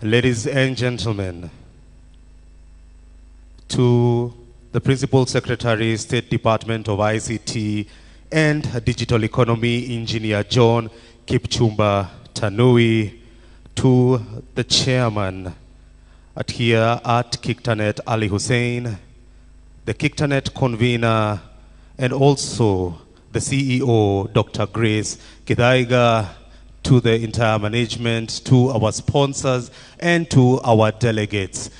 Ladies and gentlemen, to the Principal Secretary, State Department of ICT and Digital Economy, Engineer John Kipchumba Tanui, to the Chairman here at KiCTAnet Ali Hussein, the KiCTAnet Convenor, and also the CEO, Dr. Grace Githaiga, to the entire management, to our sponsors, and to our delegates.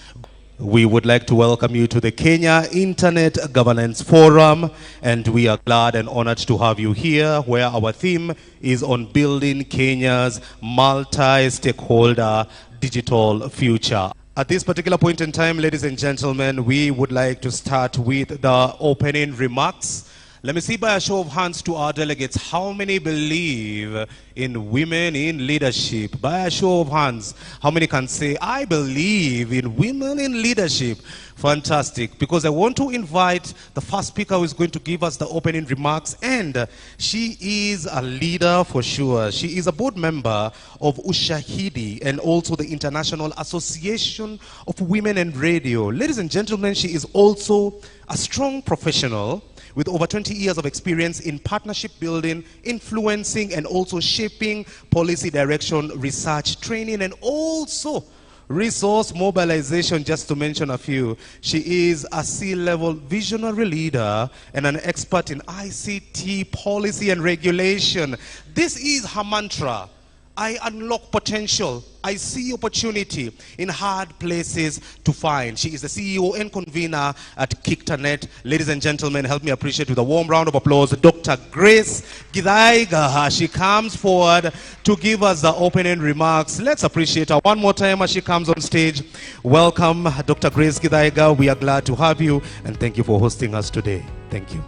We would like to welcome you to the Kenya Internet Governance Forum, and we are glad and honored to have you here, where our theme is on building Kenya's multi-stakeholder digital future. At this particular point in time, ladies and gentlemen, we would like to start with the opening remarks. Let me see by a show of hands to our delegates, how many believe in women in leadership? By a show of hands, how many can say, I believe in women in leadership? Fantastic, because I want to invite the first speaker who is going to give us the opening remarks, and she is a leader for sure. She is a board member of Ushahidi and also the International Association of Women in Radio. Ladies and gentlemen, she is also a strong professional with over 20 years of experience in partnership building, influencing, and also shaping policy direction, research, training, and also resource mobilization, just to mention a few. She is a C-level visionary leader and an expert in ICT policy and regulation. This is her mantra. I unlock potential. I see opportunity in hard places to find. She is the CEO and convener at KiCTAnet. Ladies and gentlemen, help me appreciate with a warm round of applause Dr. Grace Githaiga. She comes forward to give us the opening remarks. Let's appreciate her one more time as she comes on stage. Welcome, Dr. Grace Githaiga. We are glad to have you, and thank you for hosting us today. Thank you.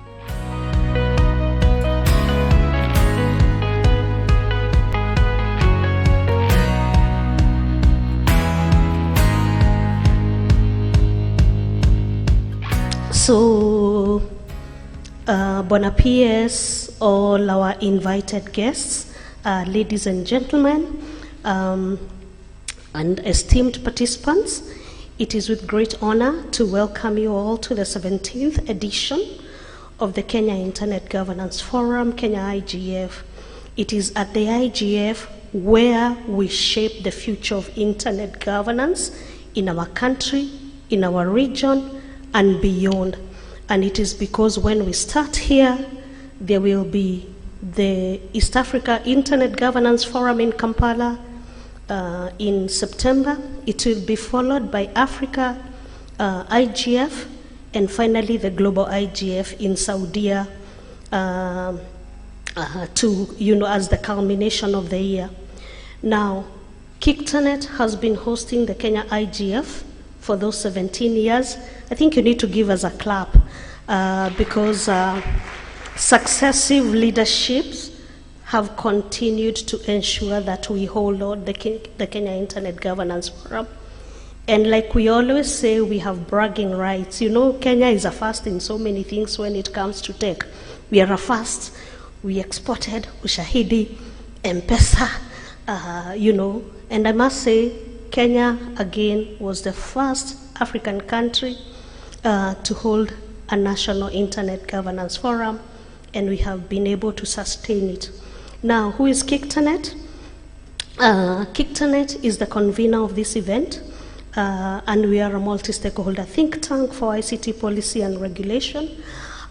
So, bon appetit, all our invited guests, ladies and gentlemen, and esteemed participants. It is with great honor to welcome you all to the 17th edition of the Kenya Internet Governance Forum, Kenya IGF. It is at the IGF where we shape the future of internet governance in our country, in our region, and beyond. And it is because when we start here, there will be the East Africa Internet Governance Forum in Kampala in September. It will be followed by Africa IGF, and finally the Global IGF in Saudi as the culmination of the year. Now, KiCTAnet has been hosting the Kenya IGF for those 17 years. I think you need to give us a clap because successive leaderships have continued to ensure that we hold on the Kenya Internet Governance Forum. And like we always say, we have bragging rights. You know, Kenya is a first in so many things when it comes to tech. We are a first. We exported Ushahidi, M-Pesa, and I must say, Kenya, again, was the first African country to hold a national internet governance forum, and we have been able to sustain it. Now, who is KiCTAnet? KiCTAnet is the convener of this event, and we are a multi-stakeholder think tank for ICT policy and regulation.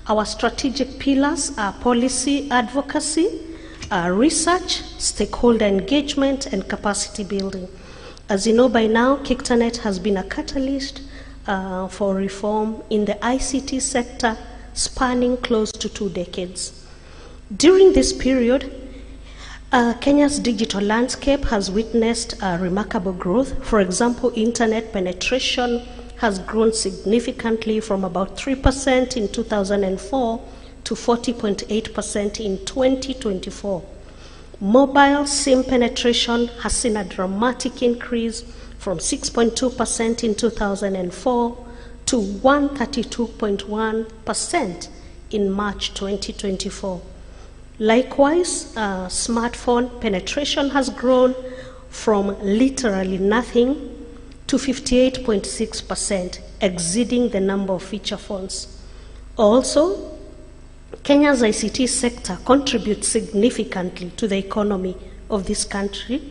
Our strategic pillars are policy advocacy, research, stakeholder engagement, and capacity building. As you know by now, KiCTAnet has been a catalyst for reform in the ICT sector spanning close to 2 decades. During this period, Kenya's digital landscape has witnessed remarkable growth. For example, internet penetration has grown significantly from about 3% in 2004 to 40.8% in 2024. Mobile SIM penetration has seen a dramatic increase from 6.2% in 2004 to 132.1% in March 2024. Likewise, smartphone penetration has grown from literally nothing to 58.6%, exceeding the number of feature phones. Also, Kenya's ICT sector contributes significantly to the economy of this country,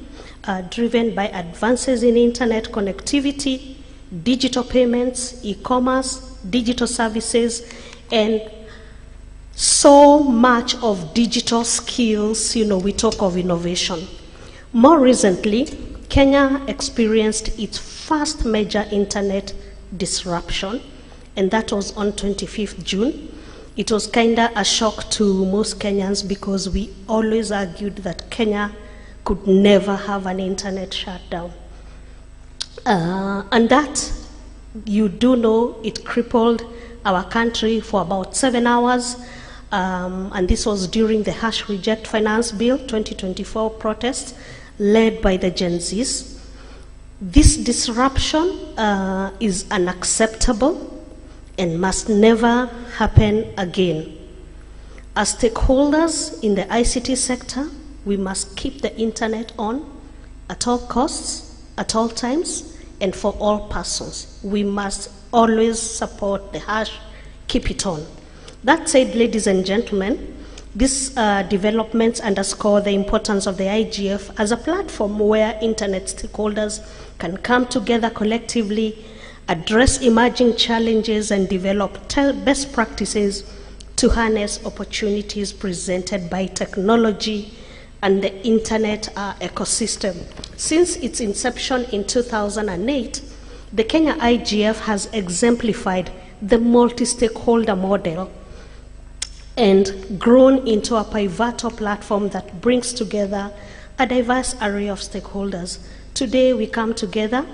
driven by advances in internet connectivity, digital payments, e-commerce, digital services, and so much of digital skills. We talk of innovation. More recently, Kenya experienced its first major internet disruption, and that was on 25th June. It was kind of a shock to most Kenyans because we always argued that Kenya could never have an internet shutdown. And that, you do know, it crippled our country for about 7 hours. And this was during the harsh Reject Finance Bill 2024 protests led by the Gen Zs. This disruption is unacceptable and must never happen again. As stakeholders in the ICT sector, we must keep the internet on at all costs, at all times, and for all persons. We must always support the hash, keep it on. That said, ladies and gentlemen, these developments underscore the importance of the IGF as a platform where internet stakeholders can come together collectively, address emerging challenges, and develop best practices to harness opportunities presented by technology and the internet ecosystem. Since its inception in 2008, the Kenya IGF has exemplified the multi-stakeholder model and grown into a pivotal platform that brings together a diverse array of stakeholders. Today, we come together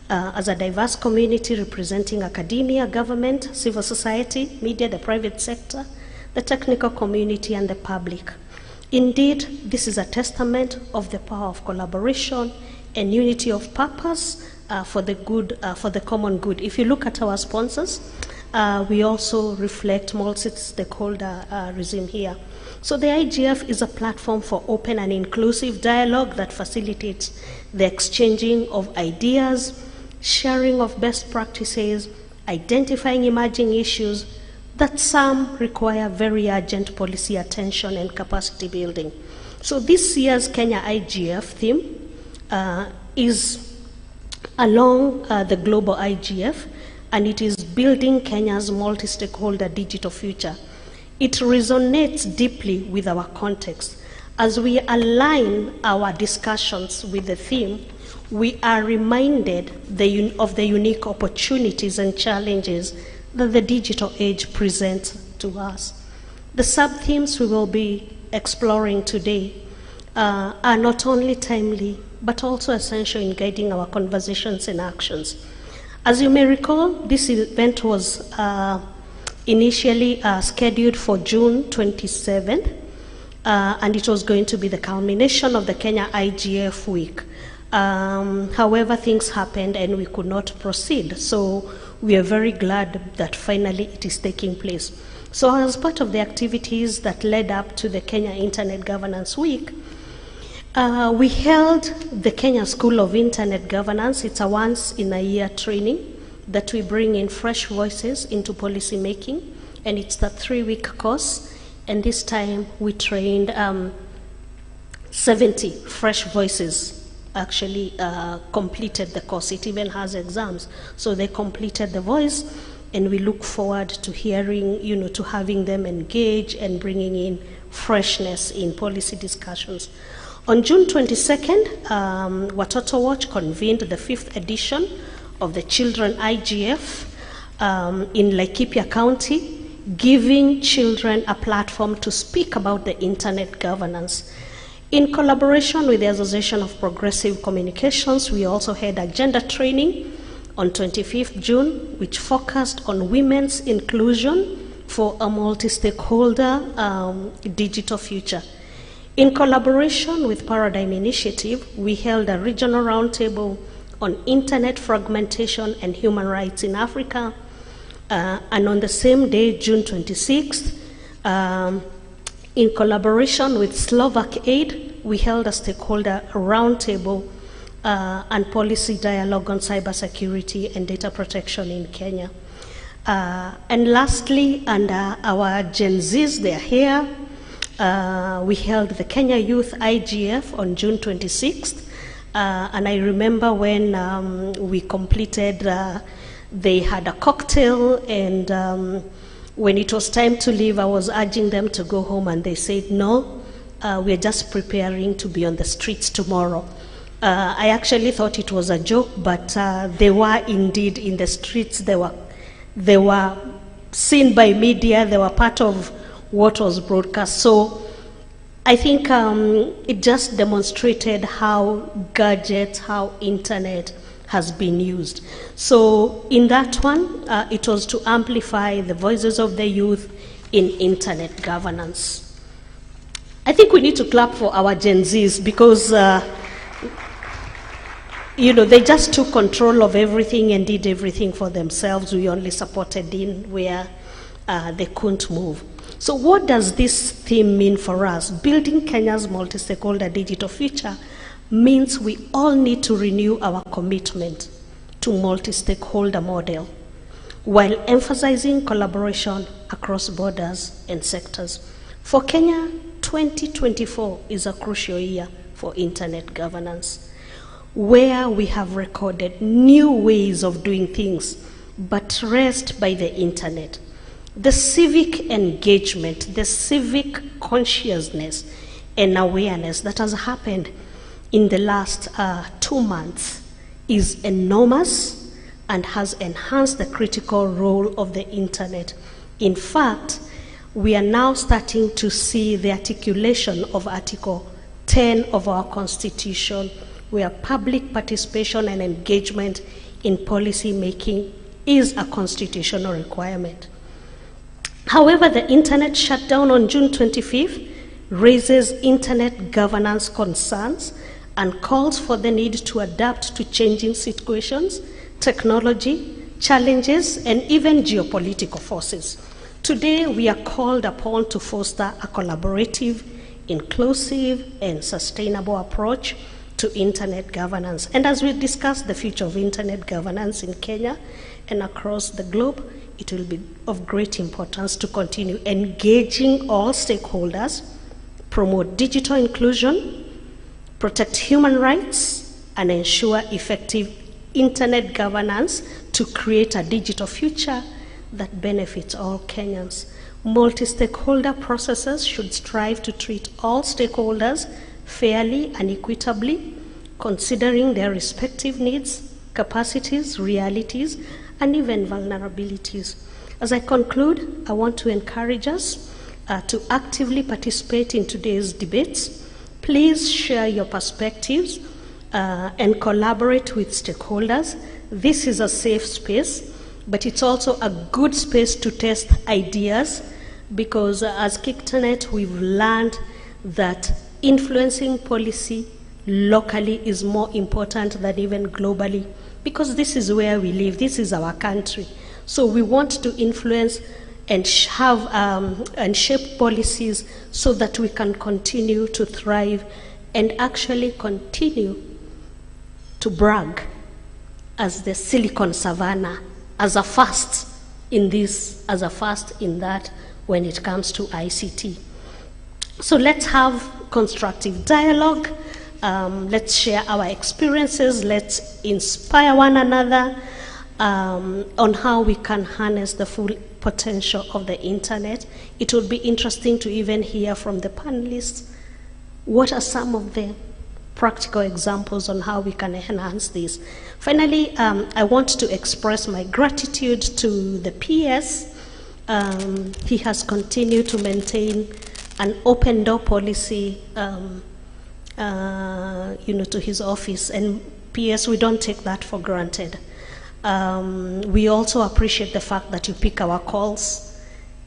as a diverse community representing academia, government, civil society, media, the private sector, the technical community, and the public. Indeed, this is a testament of the power of collaboration and unity of purpose for the good, for the common good. If you look at our sponsors, we also reflect multi-stakeholder regime here. So the IGF is a platform for open and inclusive dialogue that facilitates the exchanging of ideas, sharing of best practices, identifying emerging issues that some require very urgent policy attention and capacity building. So this year's Kenya IGF theme is along the global IGF, and it is building Kenya's multi-stakeholder digital future. It resonates deeply with our context. As we align our discussions with the theme, we are reminded of the unique opportunities and challenges that the digital age presents to us. The sub-themes we will be exploring today are not only timely, but also essential in guiding our conversations and actions. As you may recall, this event was initially scheduled for June 27th, and it was going to be the culmination of the Kenya IGF week. However, things happened and we could not proceed. So we are very glad that finally it is taking place. So as part of the activities that led up to the Kenya Internet Governance Week, we held the Kenya School of Internet Governance. It's a once-in-a-year training that we bring in fresh voices into policy making, and it's a 3-week course. And this time we trained 70 fresh voices actually completed the course. It even has exams. So they completed the voice, and we look forward to hearing, to having them engage and bringing in freshness in policy discussions. On June 22nd, Watoto Watch convened the 5th edition of the Children IGF in Laikipia County, giving children a platform to speak about the internet governance. In collaboration with the Association of Progressive Communications, we also had agenda training on 25th June, which focused on women's inclusion for a multi-stakeholder digital future. In collaboration with Paradigm Initiative, we held a regional roundtable on internet fragmentation and human rights in Africa. And on the same day, June 26th, in collaboration with Slovak Aid, we held a stakeholder roundtable and policy dialogue on cybersecurity and data protection in Kenya. And lastly, under our Gen Zs, they're here. We held the Kenya Youth IGF on June 26th. And I remember when we completed, they had a cocktail, and when it was time to leave, I was urging them to go home, and they said, no, we're just preparing to be on the streets tomorrow. I actually thought it was a joke, but they were indeed in the streets. They were seen by media. They were part of what was broadcast. So I think it just demonstrated how gadgets, how internet has been used. So in that one, it was to amplify the voices of the youth in internet governance. I think we need to clap for our Gen Zs because they just took control of everything and did everything for themselves. We only supported in where they couldn't move. So what does this theme mean for us? Building Kenya's multi-stakeholder digital future means we all need to renew our commitment to multi-stakeholder model while emphasizing collaboration across borders and sectors. For Kenya, 2024 is a crucial year for internet governance, where we have recorded new ways of doing things buttressed by the internet. The civic engagement, the civic consciousness and awareness that has happened in the last 2 months is enormous and has enhanced the critical role of the internet. In fact, we are now starting to see the articulation of Article 10 of our Constitution, where public participation and engagement in policy making is a constitutional requirement. However, the internet shutdown on June 25th raises internet governance concerns and calls for the need to adapt to changing situations, technology, challenges, and even geopolitical forces. Today, we are called upon to foster a collaborative, inclusive, and sustainable approach to internet governance. And as we discuss the future of internet governance in Kenya and across the globe, it will be of great importance to continue engaging all stakeholders, promote digital inclusion, protect human rights, and ensure effective internet governance to create a digital future that benefits all Kenyans. Multi-stakeholder processes should strive to treat all stakeholders fairly and equitably, considering their respective needs, capacities, realities, and even vulnerabilities. As I conclude, I want to encourage us to actively participate in today's debates. Please share your perspectives and collaborate with stakeholders. This is a safe space, but it's also a good space to test ideas, because as KICTANet, we've learned that influencing policy locally is more important than even globally, because this is where we live, this is our country. So we want to influence and have and shape policies so that we can continue to thrive and actually continue to brag as the Silicon Savannah, as a first in this, as a first in that when it comes to ICT. So let's have constructive dialogue. Let's share our experiences. Let's inspire one another on how we can harness the full potential of the internet. It would be interesting to even hear from the panelists what are some of the practical examples on how we can enhance this. Finally, I want to express my gratitude to the PS. He has continued to maintain an open door policy to his office, and PS, we don't take that for granted. We also appreciate the fact that you pick our calls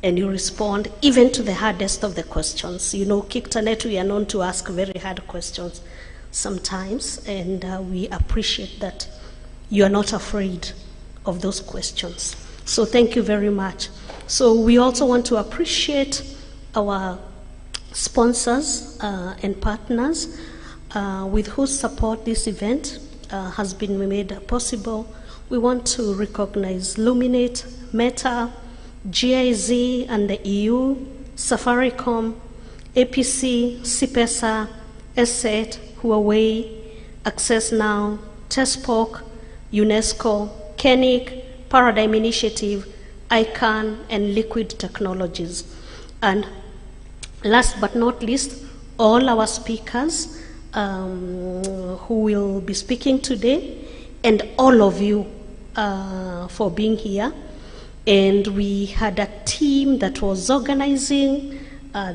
and you respond even to the hardest of the questions. You know, KICTANet, we are known to ask very hard questions sometimes, and we appreciate that you are not afraid of those questions. So thank you very much. So we also want to appreciate our sponsors and partners with whose support this event has been made possible. We want to recognize Luminate, Meta, GIZ and the EU, Safaricom, APC, CPESA, ESET, Huawei, Access Now, TESPOC, UNESCO, KENIC, Paradigm Initiative, ICANN, and Liquid Technologies. And last but not least, all our speakers who will be speaking today, and all of you for being here. And we had a team that was organizing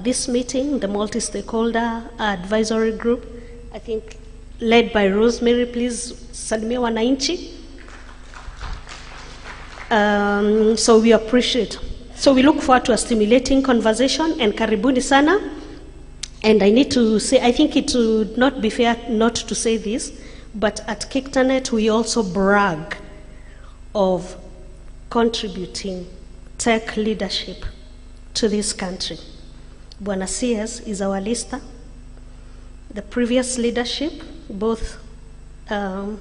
this meeting, the multi-stakeholder advisory group, I think led by Rosemary. Please, salimia wananchi. So we appreciate. So we look forward to a stimulating conversation, and karibuni sana. And I need to say, I think it would not be fair not to say this, but at KICTANet we also brag of contributing tech leadership to this country. Bwana CS is our lister. The previous leadership, both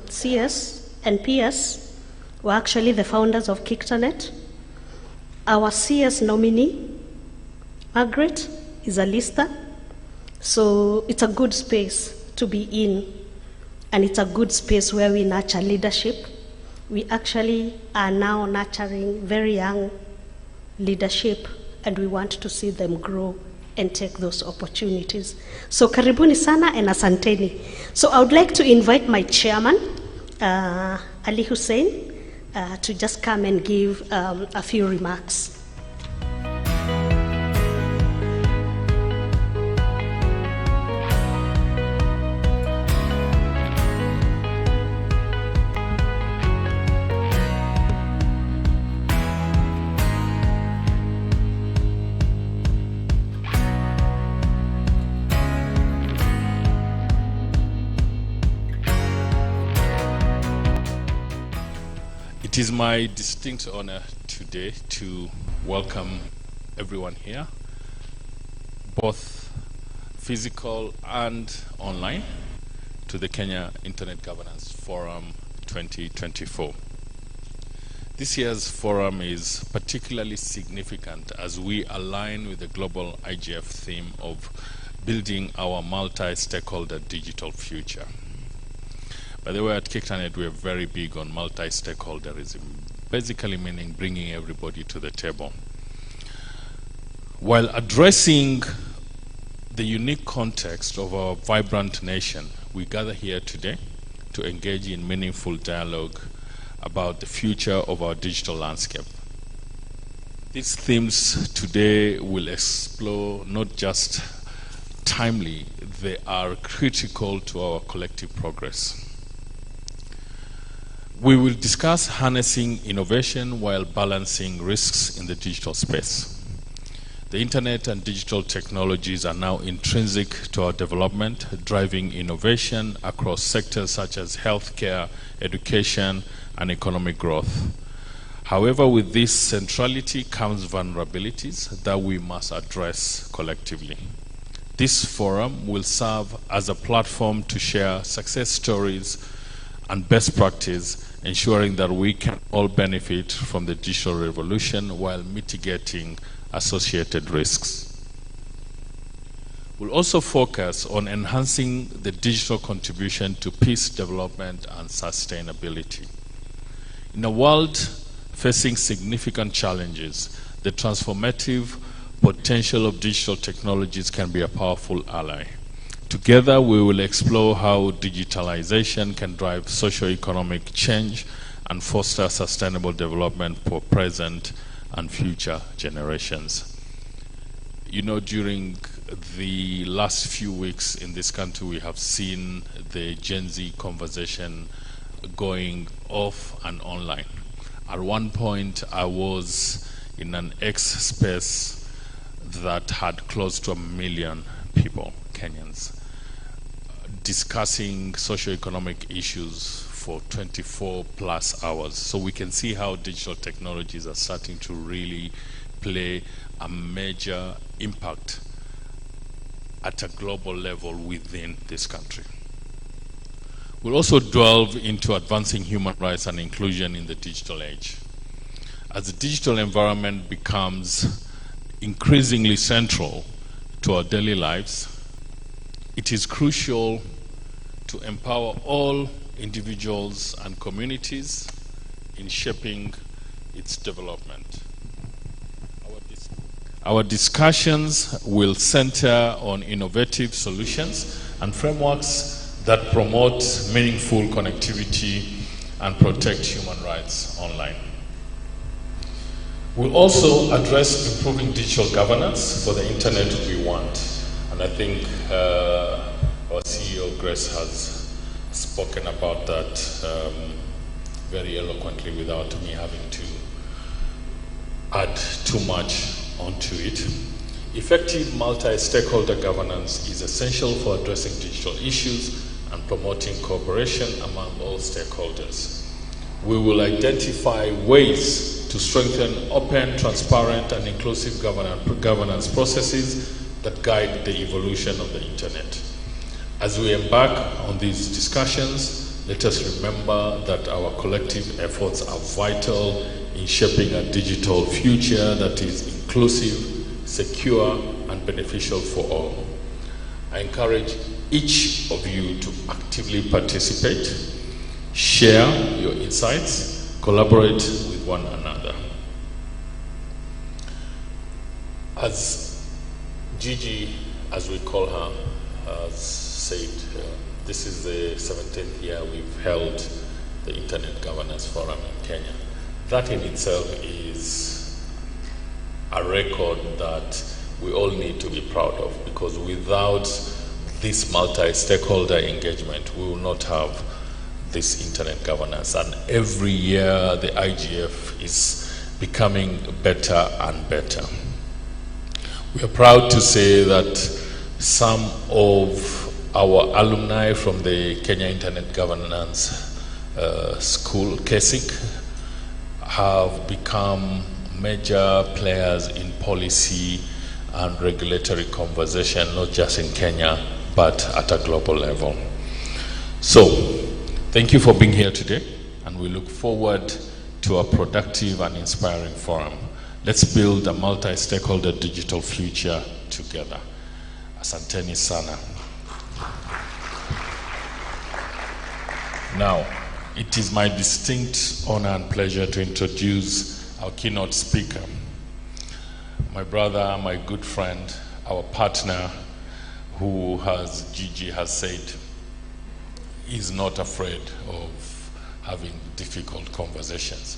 CS and PS, were actually the founders of KICTANet. Our CS nominee, Margaret, is a lister. So it's a good space to be in, and it's a good space where we nurture leadership. We actually are now nurturing very young leadership, and we want to see them grow and take those opportunities. So karibuni sana and asanteni. So I would like to invite my chairman, Ali Hussein, to just come and give a few remarks. It is my distinct honor today to welcome everyone here, both physical and online, to the Kenya Internet Governance Forum 2024. This year's forum is particularly significant as we align with the global IGF theme of building our multi-stakeholder digital future. By the way, at KICTANet, we are very big on multi-stakeholderism, basically meaning bringing everybody to the table. While addressing the unique context of our vibrant nation, we gather here today to engage in meaningful dialogue about the future of our digital landscape. These themes today will explore not just timely, they are critical to our collective progress. We will discuss harnessing innovation while balancing risks in the digital space. The internet and digital technologies are now intrinsic to our development, driving innovation across sectors such as healthcare, education, and economic growth. However, with this centrality comes vulnerabilities that we must address collectively. This forum will serve as a platform to share success stories and best practice, ensuring that we can all benefit from the digital revolution while mitigating associated risks. We'll also focus on enhancing the digital contribution to peace, development, and sustainability. In a world facing significant challenges, the transformative potential of digital technologies can be a powerful ally. Together, we will explore how digitalization can drive socio-economic change and foster sustainable development for present and future generations. You know, during the last few weeks in this country, we have seen the Gen Z conversation going off and online. At one point, I was in an X space that had close to 1 million people, Kenyans, discussing socio-economic issues for 24 plus hours. So we can see how digital technologies are starting to really play a major impact at a global level within this country. We'll also delve into advancing human rights and inclusion in the digital age. As the digital environment becomes increasingly central to our daily lives, it is crucial to empower all individuals and communities in shaping its development. Our discussions will center on innovative solutions and frameworks that promote meaningful connectivity and protect human rights online. We'll also address improving digital governance for the internet we want. And I think our CEO, Grace, has spoken about that very eloquently without me having to add too much onto it. Effective multi-stakeholder governance is essential for addressing digital issues and promoting cooperation among all stakeholders. We will identify ways to strengthen open, transparent, and inclusive governance processes that guide the evolution of the internet. As we embark on these discussions, let us remember that our collective efforts are vital in shaping a digital future that is inclusive, secure, and beneficial for all. I encourage each of you to actively participate, share your insights, collaborate with one another. As Gigi, as we call her, has said, this is the 17th year we've held the Internet Governance Forum in Kenya. That in itself is a record that we all need to be proud of, because without this multi-stakeholder engagement, we will not have this internet governance. And every year, the IGF is becoming better and better. We are proud to say that some of our alumni from the Kenya Internet Governance School, KICTAnet, have become major players in policy and regulatory conversation, not just in Kenya, but at a global level. So, thank you for being here today, and we look forward to a productive and inspiring forum. Let's build a multi-stakeholder digital future together. Asanteni sana. Now, it is my distinct honor and pleasure to introduce our keynote speaker, my brother, my good friend, our partner, who, as Gigi has said, is not afraid of having difficult conversations.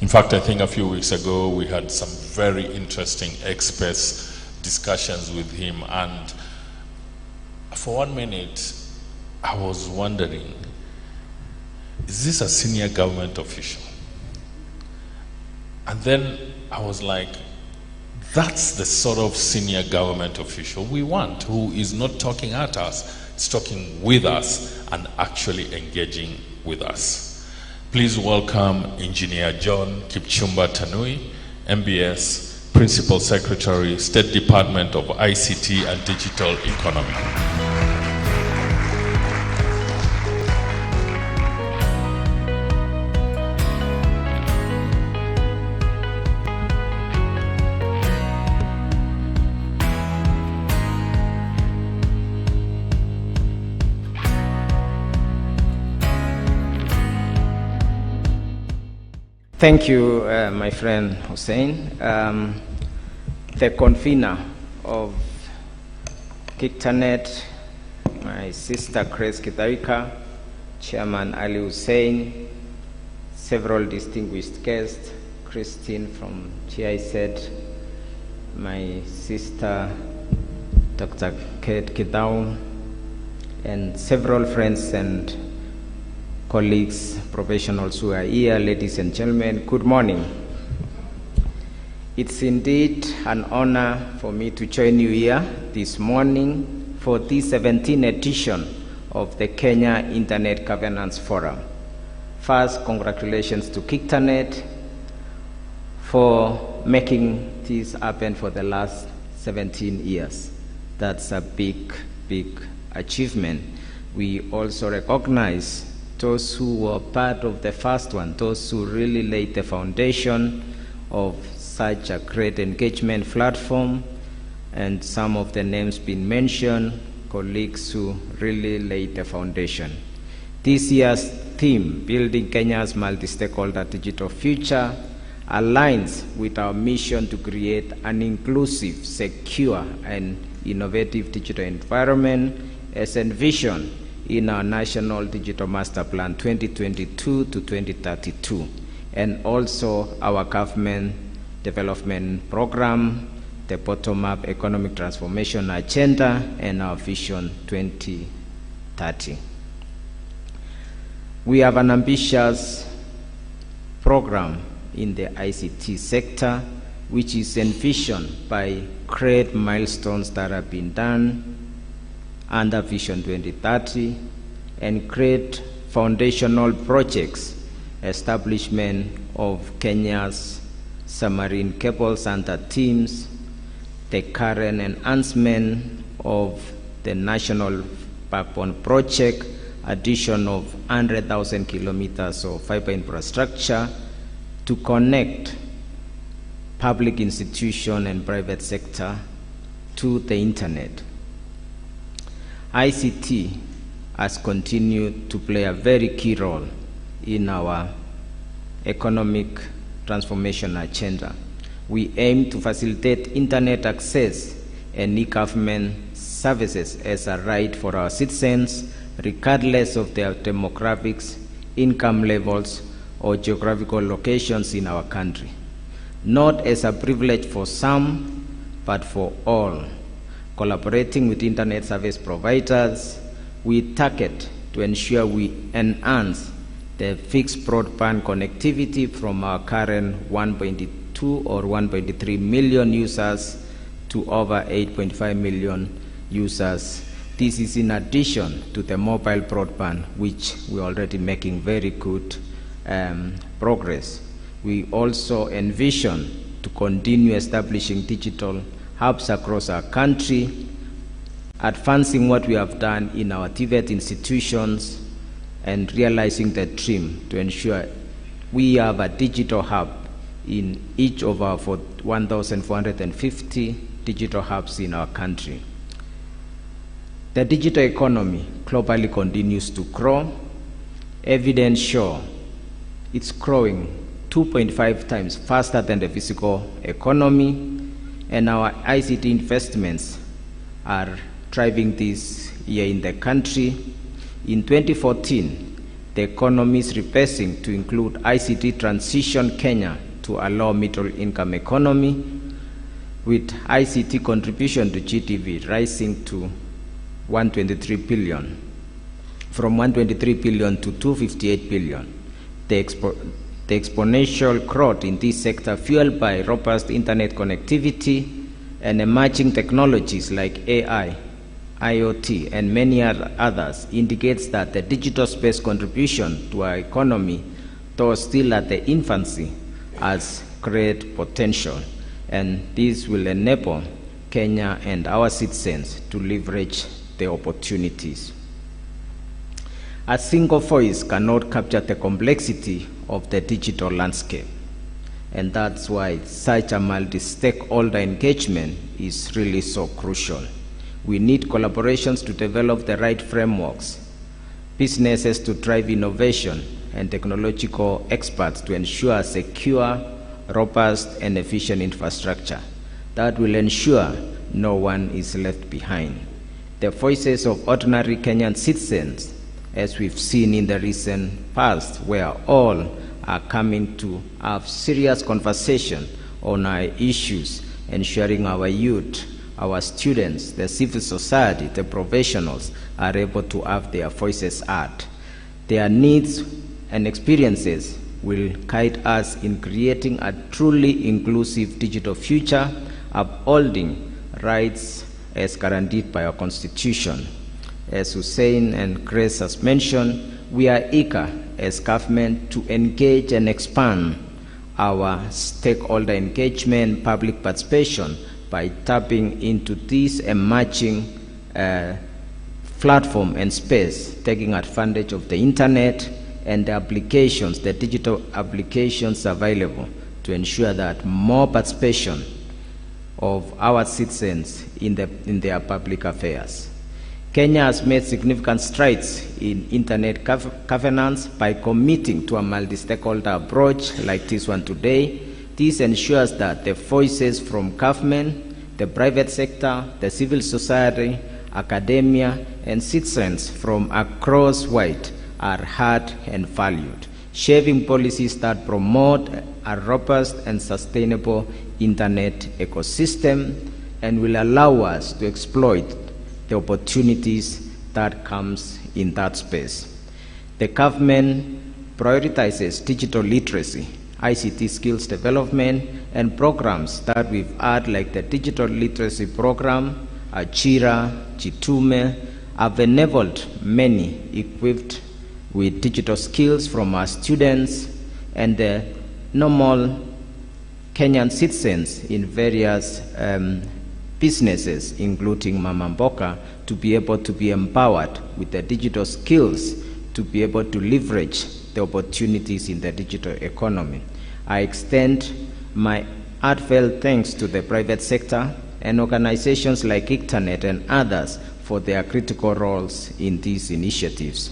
In fact, I think a few weeks ago we had some very interesting experts discussions with him, and for 1 minute I was wondering, is this a senior government official? And then I was like, that's the sort of senior government official we want, who is not talking at us, is talking with us and actually engaging with us. Please welcome Engineer John Kipchumba Tanui, MBS, Principal Secretary, State Department of ICT and Digital Economy. Thank you, my friend Hussein. The convener of KICTANet, my sister Grace Githaiga, Chairman Ali Hussein, several distinguished guests, Christine from GIZ, my sister Dr. Grace Githaiga, and several friends and colleagues, professionals who are here, ladies and gentlemen, good morning. It's indeed an honor for me to join you here this morning for the 17th edition of the Kenya Internet Governance Forum. First, congratulations to KICTANet for making this happen for the last 17 years. That's a big, big achievement. We also recognize those who were part of the first one, those who really laid the foundation of such a great engagement platform, and some of the names been mentioned, colleagues who really laid the foundation. This year's theme, Building Kenya's Multi-Stakeholder Digital Future, aligns with our mission to create an inclusive, secure, and innovative digital environment as envisioned in our National Digital Master Plan 2022 to 2032, and also our government development program, the bottom-up economic transformation agenda, and our Vision 2030. We have an ambitious program in the ICT sector, which is envisioned by great milestones that have been done under Vision 2030, and great foundational projects, establishment of Kenya's submarine cables under teams, the current enhancement of the National Backbone Project, addition of 100,000 kilometers of fiber infrastructure to connect public institution and private sector to the internet. ICT has continued to play a very key role in our economic transformation agenda. We aim to facilitate internet access and e-government services as a right for our citizens, regardless of their demographics, income levels, or geographical locations in our country. Not as a privilege for some, but for all. Collaborating with internet service providers, we target to ensure we enhance the fixed broadband connectivity from our current 1.2 or 1.3 million users to over 8.5 million users. This is in addition to the mobile broadband, which we're already making very good progress. We also envision to continue establishing digital hubs across our country, advancing what we have done in our TVET institutions, and realizing the dream to ensure we have a digital hub in each of our 1,450 digital hubs in our country. The digital economy globally continues to grow. Evidence show it's growing 2.5 times faster than the physical economy, and our ICT investments are driving this year in the country. In 2014, the economy is rebasing to include ICT Transition Kenya to allow middle-income economy, with ICT contribution to GDP rising to 123 billion, from 123 billion to 258 billion. The exponential growth in this sector, fueled by robust internet connectivity and emerging technologies like AI, IoT, and many others, indicates that the digital space contribution to our economy, though still at the infancy, has great potential, and this will enable Kenya and our citizens to leverage the opportunities. A single voice cannot capture the complexity of the digital landscape, and that's why such a multi-stakeholder engagement is really so crucial. We need collaborations to develop the right frameworks, businesses to drive innovation, and technological experts to ensure secure, robust, and efficient infrastructure that will ensure no one is left behind. The voices of ordinary Kenyan citizens, as we've seen in the recent past, where all are coming to have serious conversation on our issues, ensuring our youth, our students, the civil society, the professionals are able to have their voices heard. Their needs and experiences will guide us in creating a truly inclusive digital future, upholding rights as guaranteed by our Constitution. As Hussein and Grace has mentioned, we are eager as government to engage and expand our stakeholder engagement, public participation, by tapping into these emerging platform and space, taking advantage of the internet and the applications, the digital applications available, to ensure that more participation of our citizens in their public affairs. Kenya has made significant strides in internet governance by committing to a multi-stakeholder approach like this one today. This ensures that the voices from government, the private sector, the civil society, academia, and citizens from across wide are heard and valued, shaping policies that promote a robust and sustainable internet ecosystem and will allow us to exploit the opportunities that comes in that space. The government prioritizes digital literacy, ICT skills development, and programs that we've had, like the digital literacy program, Achira, Chitume, have enabled many equipped with digital skills from our students and the normal Kenyan citizens in various businesses, including Mama Mboka, to be able to be empowered with the digital skills to be able to leverage the opportunities in the digital economy. I extend my heartfelt thanks to the private sector and organizations like KiCTAnet and others for their critical roles in these initiatives.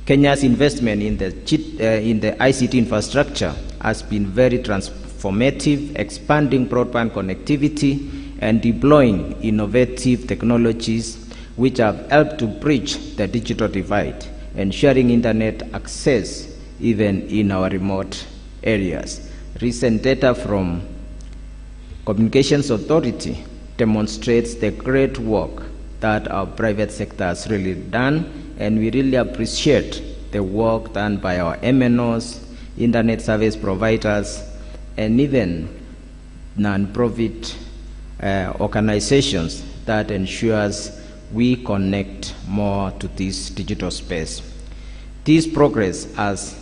Kenya's investment in the ICT infrastructure has been very transformative, expanding broadband connectivity and deploying innovative technologies which have helped to bridge the digital divide, ensuring internet access even in our remote areas. Recent data from Communications Authority demonstrates the great work that our private sector has really done, and we really appreciate the work done by our MNOs, internet service providers, and even non-profit organizations that ensures we connect more to this digital space. This progress has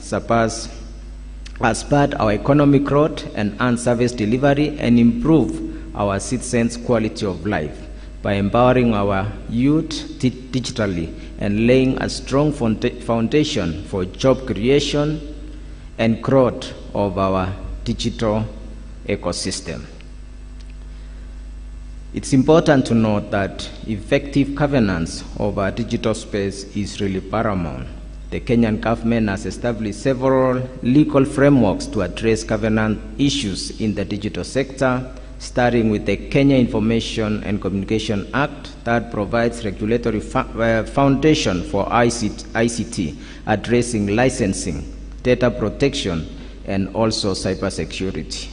spurred our economic growth, enhanced service delivery, and improve our citizens' quality of life by empowering our youth digitally and laying a strong foundation for job creation and growth of our digital ecosystem. It's important to note that effective governance of our digital space is really paramount. The Kenyan government has established several legal frameworks to address governance issues in the digital sector, starting with the Kenya Information and Communication Act that provides regulatory foundation for ICT, addressing licensing, data protection, and also cybersecurity.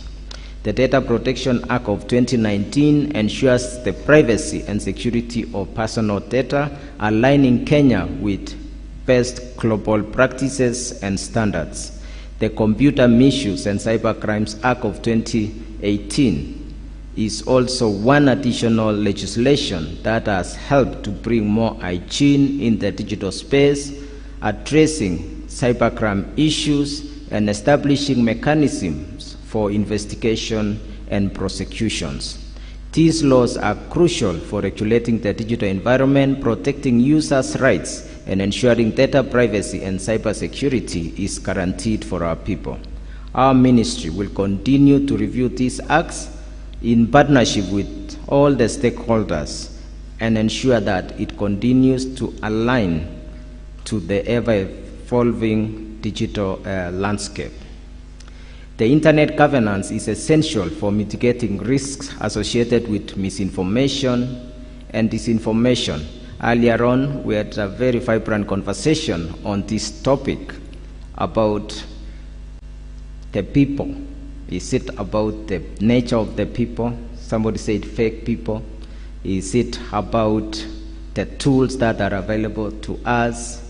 The Data Protection Act of 2019 ensures the privacy and security of personal data, aligning Kenya with best global practices and standards. The Computer Misuse and Cybercrimes Act of 2018 is also one additional legislation that has helped to bring more hygiene in the digital space, addressing cybercrime issues and establishing mechanisms for investigation and prosecutions. These laws are crucial for regulating the digital environment, protecting users' rights, and ensuring data privacy and cybersecurity is guaranteed for our people. Our ministry will continue to review these acts in partnership with all the stakeholders and ensure that it continues to align to the ever-evolving digital landscape. The internet governance is essential for mitigating risks associated with misinformation and disinformation. Earlier on, we had a very vibrant conversation on this topic about the people. Is it about the nature of the people? Somebody said fake people. Is it about the tools that are available to us?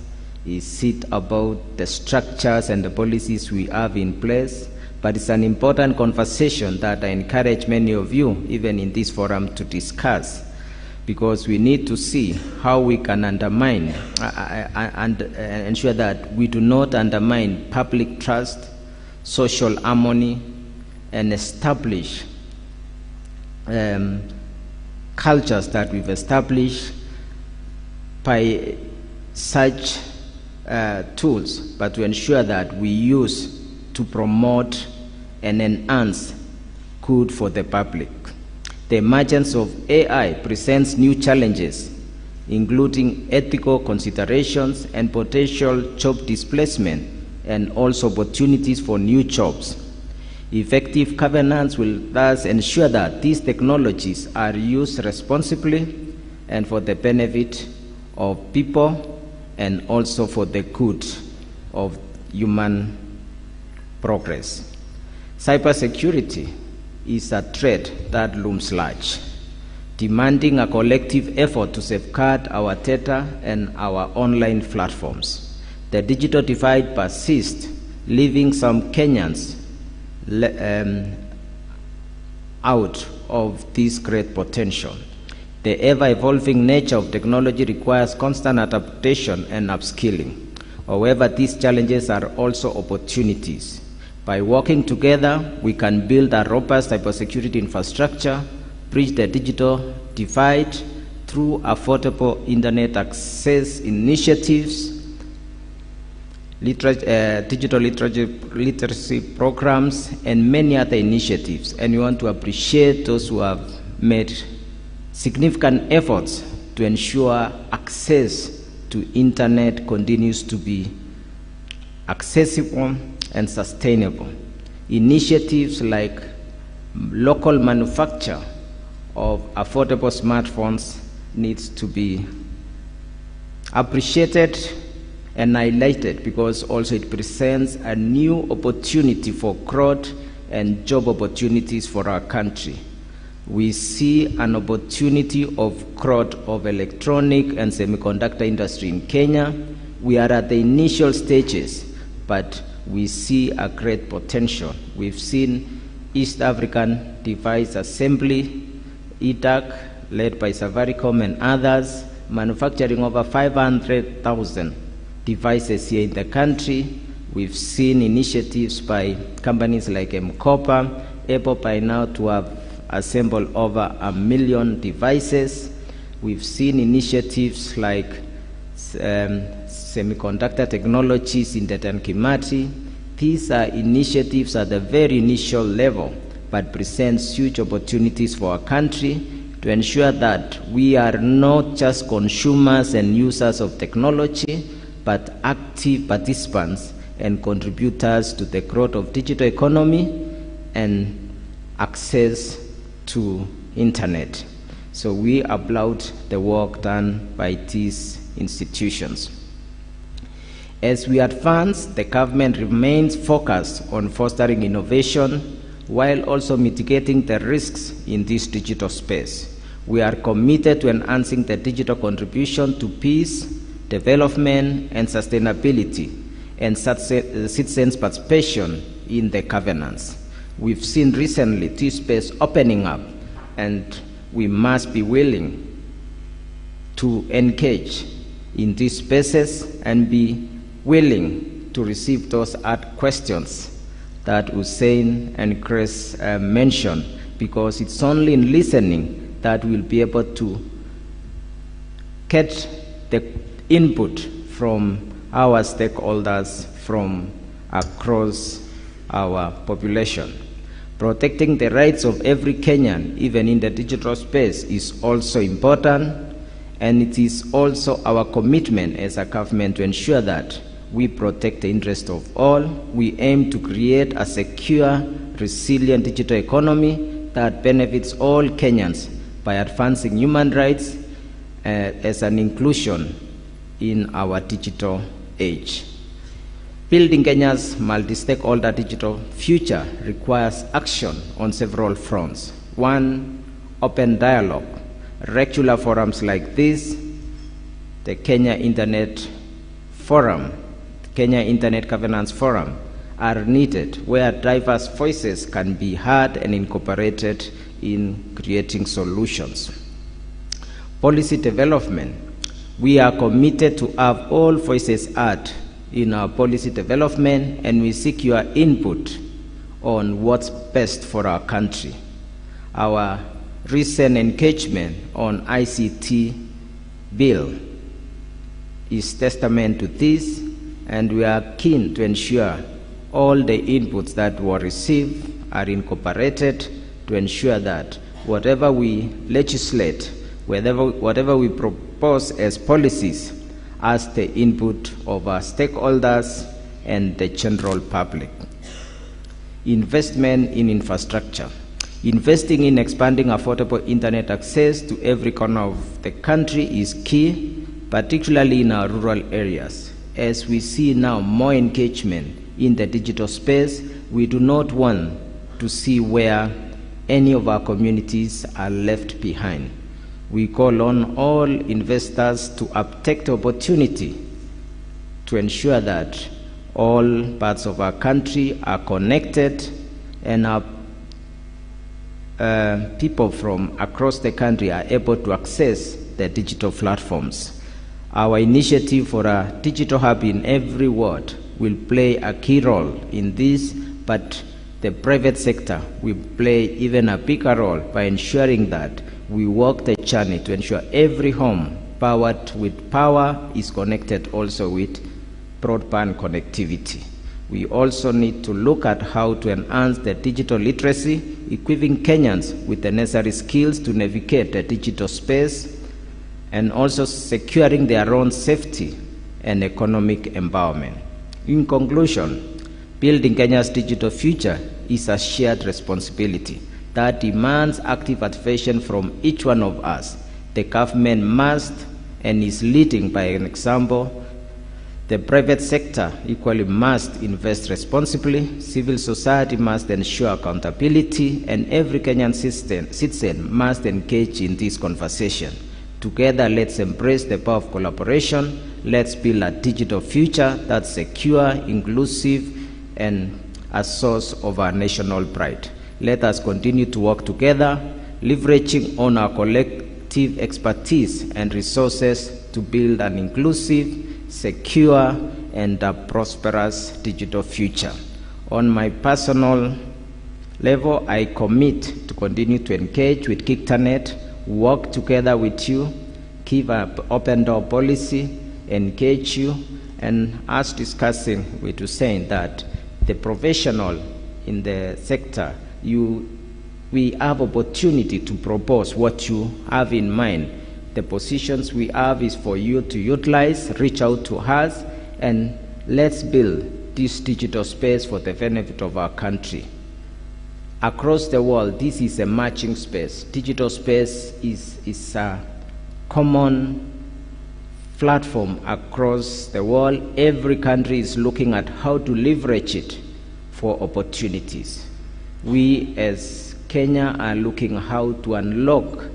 Is it about the structures and the policies we have in place? But it's an important conversation that I encourage many of you, even in this forum, to discuss, because we need to see how we can undermine and ensure that we do not undermine public trust, social harmony, and establish cultures that we've established by such tools, but to ensure that we use to promote and enhance good for the public. The emergence of AI presents new challenges, including ethical considerations and potential job displacement, and also opportunities for new jobs. Effective governance will thus ensure that these technologies are used responsibly and for the benefit of people and also for the good of human progress. Cybersecurity is a threat that looms large, demanding a collective effort to safeguard our data and our online platforms. The digital divide persists, leaving some Kenyans out of this great potential. The ever-evolving nature of technology requires constant adaptation and upskilling. However, these challenges are also opportunities. By working together, we can build a robust cybersecurity infrastructure, bridge the digital divide through affordable internet access initiatives, digital literacy programs, and many other initiatives. And we want to appreciate those who have made significant efforts to ensure access to internet continues to be accessible and sustainable. Initiatives like local manufacture of affordable smartphones needs to be appreciated and highlighted, because also it presents a new opportunity for growth and job opportunities for our country. We see an opportunity of growth of electronic and semiconductor industry in Kenya. We are at the initial stages, but we see a great potential. We've seen East African Device Assembly, EDAC, led by Safaricom and others, manufacturing over 500,000 devices here in the country. We've seen initiatives by companies like Mkopa, able by now to have assembled over 1 million devices. We've seen initiatives like semiconductor technologies in Dedan Kimathi. These are initiatives at the very initial level, but presents huge opportunities for our country to ensure that we are not just consumers and users of technology, but active participants and contributors to the growth of digital economy and access to internet. So we applaud the work done by these institutions. As we advance, the government remains focused on fostering innovation while also mitigating the risks in this digital space. We are committed to enhancing the digital contribution to peace, development, and sustainability, and citizens' participation in the governance. We've seen recently this space opening up, and we must be willing to engage in these spaces and be willing to receive those hard questions that Hussein and Grace mentioned, because it's only in listening that we'll be able to get the input from our stakeholders from across our population. Protecting the rights of every Kenyan, even in the digital space, is also important, and it is also our commitment as a government to ensure that we protect the interest of all. We aim to create a secure, resilient digital economy that benefits all Kenyans by advancing human rights as an inclusion in our digital age. Building Kenya's multi-stakeholder digital future requires action on several fronts. One, open dialogue. Regular forums like this, the Kenya Internet Forum, Kenya Internet Governance Forum, are needed, where diverse voices can be heard and incorporated in creating solutions. Policy development. We are committed to have all voices heard in our policy development, and we seek your input on what's best for our country. Our recent engagement on ICT bill is testament to this, and we are keen to ensure all the inputs that were received are incorporated to ensure that whatever we legislate, whatever we propose as policies, as the input of our stakeholders and the general public. Investment in infrastructure. Investing in expanding affordable internet access to every corner of the country is key, particularly in our rural areas. As we see now more engagement in the digital space, we do not want to see where any of our communities are left behind. We call on all investors to uptake the opportunity to ensure that all parts of our country are connected and our people from across the country are able to access the digital platforms. Our initiative for a digital hub in every ward will play a key role in this, but the private sector will play even a bigger role by ensuring that we walk the journey to ensure every home powered with power is connected also with broadband connectivity. We also need to look at how to enhance the digital literacy, equipping Kenyans with the necessary skills to navigate the digital space, and also securing their own safety and economic empowerment. In conclusion, building Kenya's digital future is a shared responsibility that demands active participation from each one of us. The government must and is leading by an example. The private sector equally must invest responsibly. Civil society must ensure accountability, and every Kenyan citizen must engage in this conversation. Together, let's embrace the power of collaboration. Let's build a digital future that's secure, inclusive, and a source of our national pride. Let us continue to work together, leveraging on our collective expertise and resources to build an inclusive, secure, and a prosperous digital future. On my personal level, I commit to continue to engage with KICTANet, work together with you, keep an open door policy, engage you, and as discussing with Hussein that the professional in the sector, we have opportunity to propose what you have in mind. The positions we have is for you to utilize, reach out to us, and let's build this digital space for the benefit of our country. Across the world, this is a matching space. Digital space is a common platform across the world. Every country is looking at how to leverage it for opportunities. We as Kenya are looking how to unlock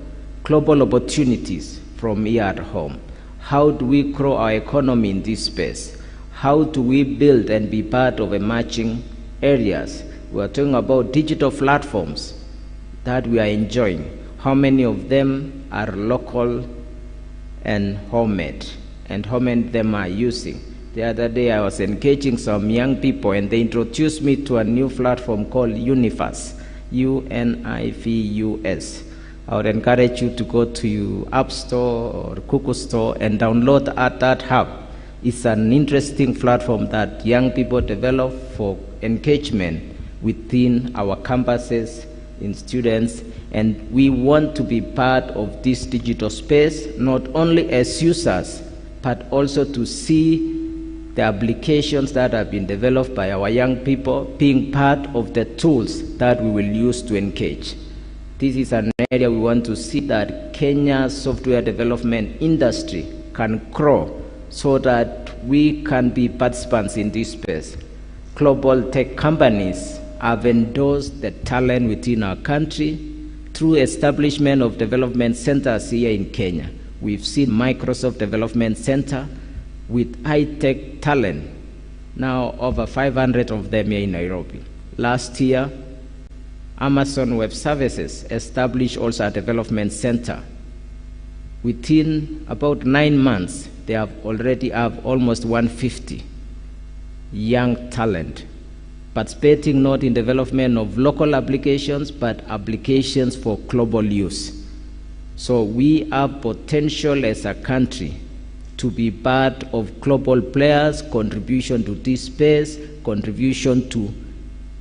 global opportunities from here at home. How do we grow our economy in this space? How do we build and be part of emerging areas? We are talking about digital platforms that we are enjoying. How many of them are local and homemade, and how many of them are using? The other day I was engaging some young people and they introduced me to a new platform called Universe, UNIVUS. I would encourage you to go to your App Store or Google Store and download that hub. It's an interesting platform that young people develop for engagement within our campuses, in students, and we want to be part of this digital space, not only as users, but also to see the applications that have been developed by our young people being part of the tools that we will use to engage. This is an area we want to see that Kenya's software development industry can grow so that we can be participants in this space. Global tech companies have endorsed the talent within our country through establishment of development centers here in Kenya. We've seen Microsoft Development Center with high-tech talent, now over 500 of them here in Nairobi. Last year, Amazon Web Services established also a development center. Within about 9 months, they have already have almost 150 young talent participating not in development of local applications, but applications for global use. So we have potential as a country to be part of global players, contribution to this space, contribution to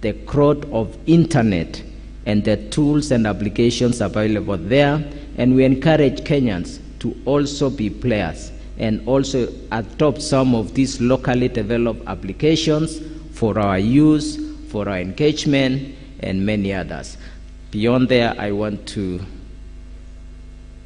the growth of internet and the tools and applications available there. And we encourage Kenyans to also be players and also adopt some of these locally developed applications for our use, for our engagement, and many others. Beyond there, I want to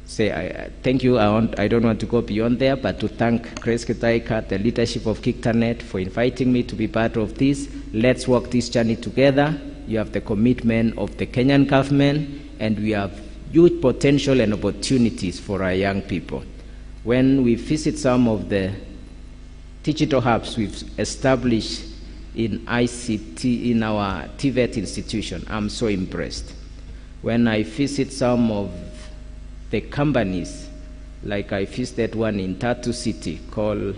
say thank you. I don't want to go beyond there, but to thank Grace Githaiga, the leadership of KiCTANet, for inviting me to be part of this. Let's walk this journey together. You have the commitment of the Kenyan government, and we have huge potential and opportunities for our young people. When we visit some of the digital hubs we've established in ICT, in our TVET institution, I'm so impressed. When I visit some of the companies, like I visited one in Tatu City called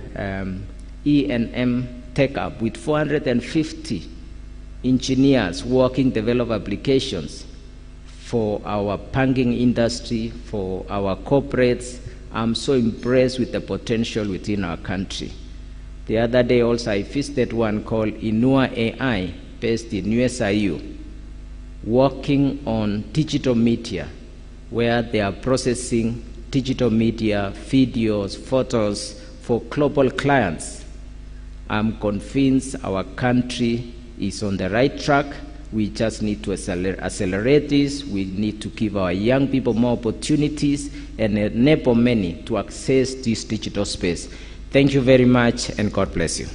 E&M Tech Hub with 450 engineers working develop applications for our banking industry, for our corporates. I'm so impressed with the potential within our country. The other day also I visited one called Inua AI based in USIU, working on digital media, where they are processing digital media, videos, photos for global clients. I'm convinced our country is on the right track. We just need to accelerate this. We need to give our young people more opportunities and enable many to access this digital space. Thank you very much, and God bless you.